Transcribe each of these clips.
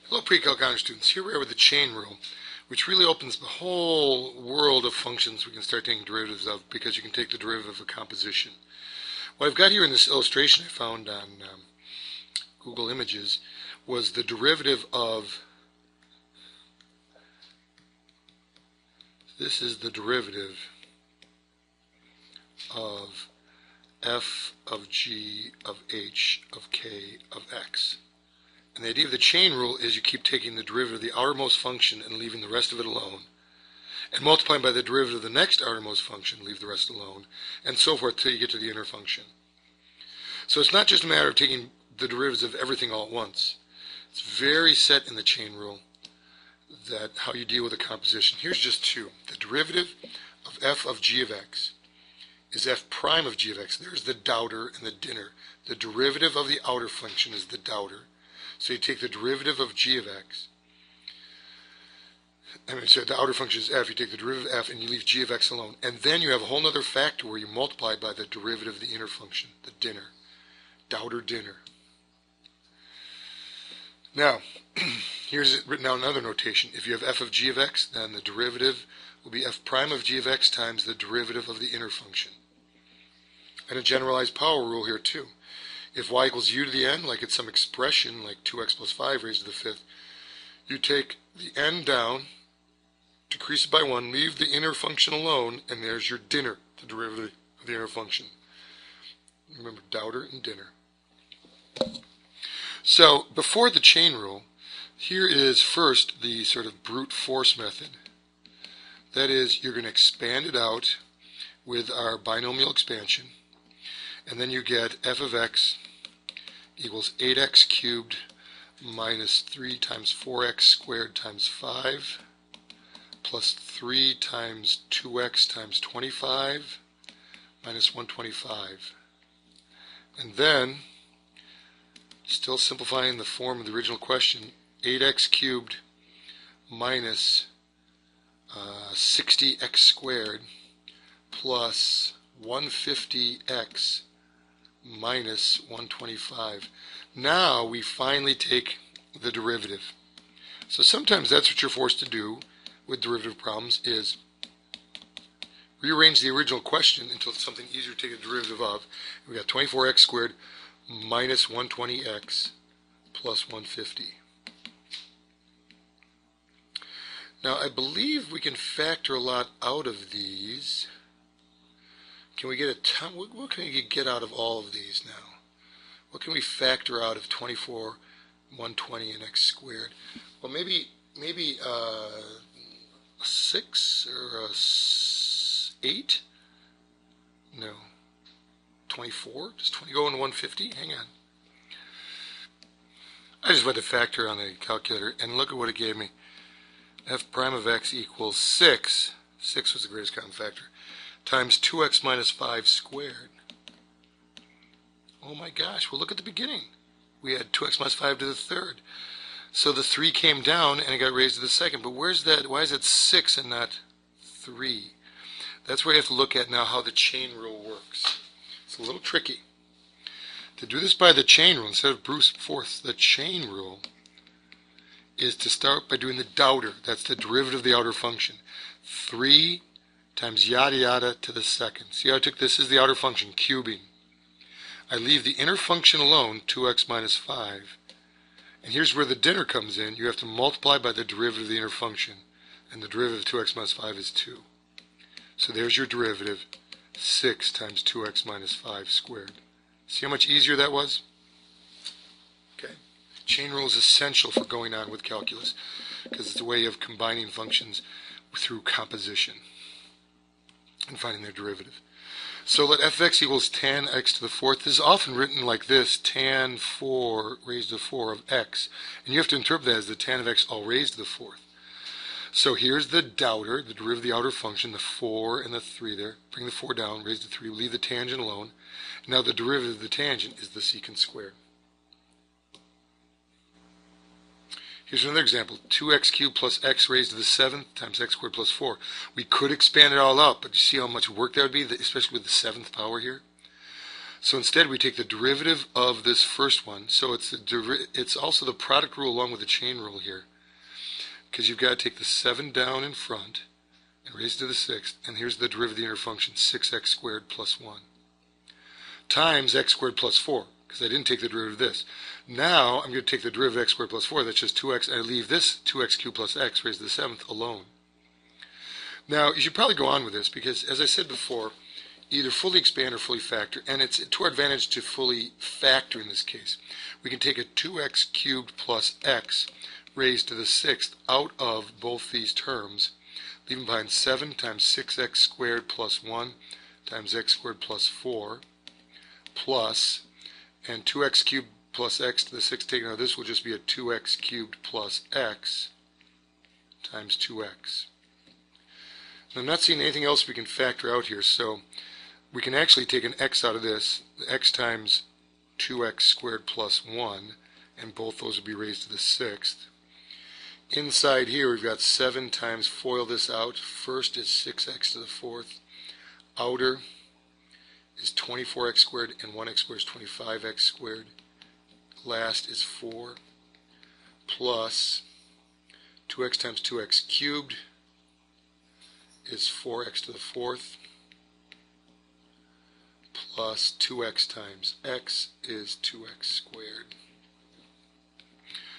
Hello pre-calc honor students. Here we are with the chain rule, which really opens the whole world of functions we can start taking derivatives of, because you can take the derivative of a composition. What I've got here in this illustration I found on Google Images was the derivative of, this is the derivative of f of g of h of k of x. And the idea of the chain rule is you keep taking the derivative of the outermost function and leaving the rest of it alone, and multiplying by the derivative of the next outermost function, leave the rest alone, and so forth till you get to the inner function. So it's not just a matter of taking the derivatives of everything all at once. It's very set in the chain rule that how you deal with a composition. Here's just two. The derivative of f of g of x is f prime of g of x. There's the daughter and the dinner. The derivative of the outer function is the daughter. So you take the derivative of g of x. So the outer function is f. You take the derivative of f and you leave g of x alone. And then you have a whole other factor where you multiply by the derivative of the inner function, the dinner. Daughter, dinner. Now, here's it written out in other notation. If you have f of g of x, then the derivative will be f prime of g of x times the derivative of the inner function. And a generalized power rule here too. If y equals u to the n, like it's some expression like 2x plus 5 raised to the fifth, you take the n down, decrease it by 1, leave the inner function alone, and there's your dinner, the derivative of the inner function. Remember, daughter and dinner. So, before the chain rule, here is first the sort of brute force method. That is, you're going to expand it out with our binomial expansion, and then you get f of x equals 8x cubed minus 3 times 4x squared times 5 plus 3 times 2x times 25 minus 125. And then, still simplifying the form of the original question, 8x cubed minus 60x squared plus 150x minus 125. Now we finally take the derivative. So sometimes that's what you're forced to do with derivative problems, is rearrange the original question until it's something easier to take a derivative of. We got 24x squared minus 120x plus 150. Now I believe we can factor a lot out of these. Can we get a ton? What can we get out of all of these now? What can we factor out of 24, 120, and x squared? Well, maybe a 6 or a 8? No. 24? Does 20 go into 150? Hang on. I just went to factor on the calculator, and look at what it gave me. F prime of x equals 6. 6 was the greatest common factor. Times 2x minus 5 squared. Oh my gosh, well look at the beginning. We had 2x minus 5 to the third. So the 3 came down and it got raised to the second. But where's that? Why is it 6 and not 3? That's where you have to look at now how the chain rule works. It's a little tricky. To do this by the chain rule, instead of brute force, the chain rule is to start by doing the daughter. That's the derivative of the outer function. 3 times yada yada to the second. See how I took this as the outer function, cubing. I leave the inner function alone, 2x minus 5. And here's where the dinner comes in. You have to multiply by the derivative of the inner function. And the derivative of 2x minus 5 is 2. So there's your derivative, 6 times 2x minus 5 squared. See how much easier that was? Okay. Chain rule is essential for going on with calculus, because it's a way of combining functions through composition and finding their derivative. So let f(x) equals tan x to the fourth. This is often written like this, tan 4 raised to the 4 of x. And you have to interpret that as the tan of x all raised to the fourth. So here's the daughter, the derivative of the outer function, the 4 and the 3 there. Bring the 4 down, raise to 3, leave the tangent alone. Now the derivative of the tangent is the secant squared. Here's another example, 2x cubed plus x raised to the 7th times x squared plus 4. We could expand it all out, but you see how much work that would be, especially with the 7th power here? So instead we take the derivative of this first one. So it's also the product rule along with the chain rule here. Because you've got to take the 7 down in front and raise to the 6th. And here's the derivative of the inner function, 6x squared plus 1. Times x squared plus 4. Because I didn't take the derivative of this. Now I'm going to take the derivative of x squared plus 4. That's just 2x. And I leave this 2x cubed plus x raised to the 7th alone. Now you should probably go on with this because, as I said before, either fully expand or fully factor, and it's to our advantage to fully factor in this case. We can take a 2x cubed plus x raised to the 6th out of both these terms, leaving behind 7 times 6x squared plus 1 times x squared plus 4 plus, and 2x cubed plus x to the 6th taken out of this will just be a 2x cubed plus x times 2x. Now, I'm not seeing anything else we can factor out here, so we can actually take an x out of this, x times 2x squared plus 1, and both those will be raised to the 6th. Inside here we've got 7 times, FOIL this out, first is 6x to the 4th, outer is 24x squared, and 1x squared is 25x squared, last is 4, plus 2x times 2x cubed is 4x to the 4th, plus 2x times x is 2x squared.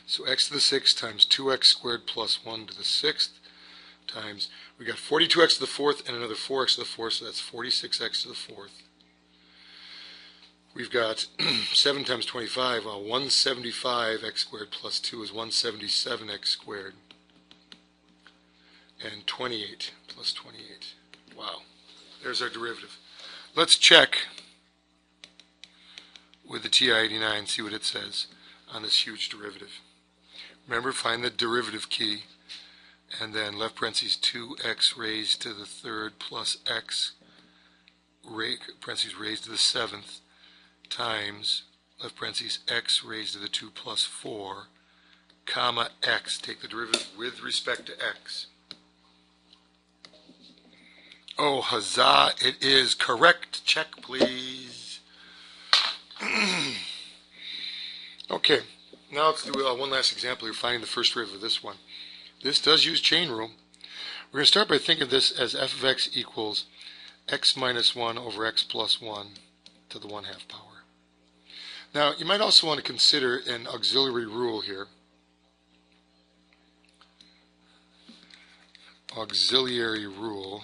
So x to the 6th times 2x squared plus 1 to the 6th times, we got 42x to the 4th and another 4x to the 4th, so that's 46x to the 4th. We've got 7 times 25, 175x squared plus 2 is 177x squared. And 28 plus 28. Wow. There's our derivative. Let's check with the TI-89 and see what it says on this huge derivative. Remember, find the derivative key, and then left parentheses 2x raised to the 3rd plus x parentheses raised to the 7th times left parentheses x raised to the 2 plus 4 comma x. Take the derivative with respect to x. Oh, huzzah, it is correct. Check, please. Okay, now let's do one last example. You're finding the first derivative of this one. This does use chain rule. We're going to start by thinking of this as f of x equals x minus 1 over x plus 1 to the 1/2 power. Now, you might also want to consider an auxiliary rule here. Auxiliary rule.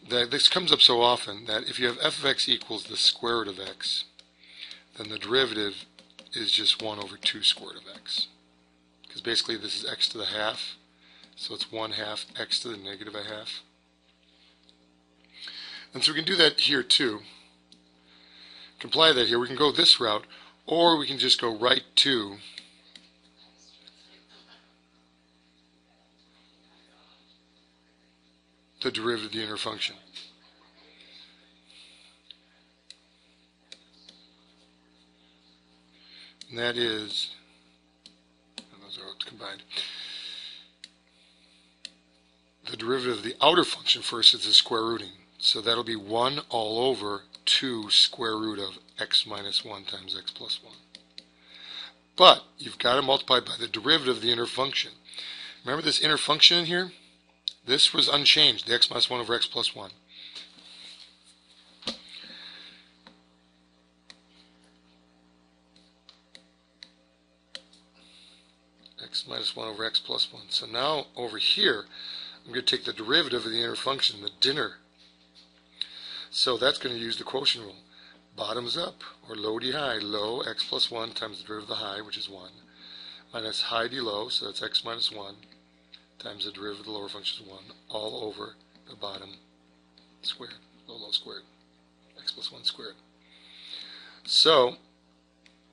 That this comes up so often that if you have f of x equals the square root of x, then the derivative is just 1 over 2 square root of x. Because basically this is x to the 1/2, so it's 1/2 x to the negative 1/2. And so we can do that here too. We can apply that here. We can go this route, or we can just go right to the derivative of the inner function. And that is, and those are combined. The derivative of the outer function first is the square rooting. So that'll be 1 all over 2 square root of x minus 1 times x plus 1. But you've got to multiply by the derivative of the inner function. Remember this inner function in here? This was unchanged, the x minus 1 over x plus 1. X minus 1 over x plus 1. So now over here, I'm going to take the derivative of the inner function, the dinner. So that's going to use the quotient rule. Bottoms up, or low d high. Low, x plus 1 times the derivative of the high, which is 1, minus high d low, so that's x minus 1, times the derivative of the lower function is 1, all over the bottom squared, low squared, x plus 1 squared. So,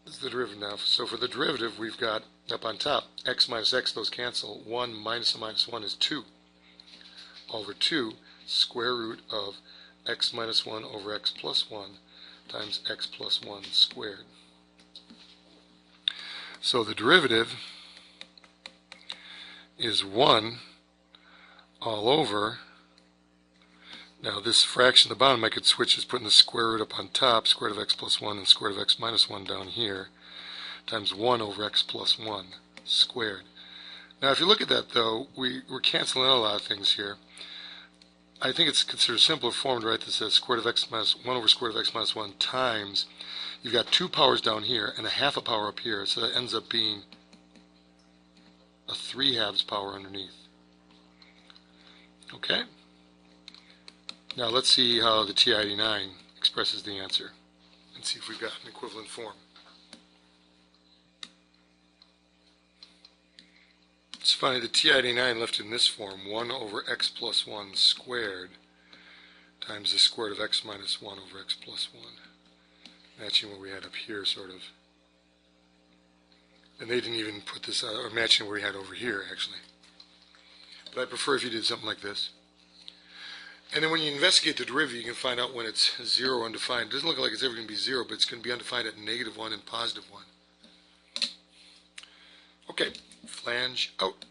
this is the derivative now. So for the derivative, we've got up on top, x minus x, those cancel. 1 minus a minus 1 is 2, over 2 square root of x minus 1 over x plus 1 times x plus 1 squared. So the derivative is 1 all over Now this fraction at the bottom I could switch as putting the square root up on top, square root of x plus 1 and square root of x minus 1 down here, times 1 over x plus 1 squared. Now if you look at that though, we're canceling out a lot of things here. I think it's considered a simpler form to write this as square root of x minus 1 over square root of x minus 1 times, you've got 2 powers down here and a half a power up here, so that ends up being a 3/2 power underneath. Okay? Now let's see how the TI-89 expresses the answer and see if we've got an equivalent form. It's funny, the TI-89 left in this form, 1 over x plus 1 squared times the square root of x minus 1 over x plus 1. Matching what we had up here, sort of. And they didn't even put this, or matching what we had over here, actually. But I prefer if you did something like this. And then when you investigate the derivative, you can find out when it's 0 or undefined. It doesn't look like it's ever going to be 0, but it's going to be undefined at -1 and +1. Okay, flange out.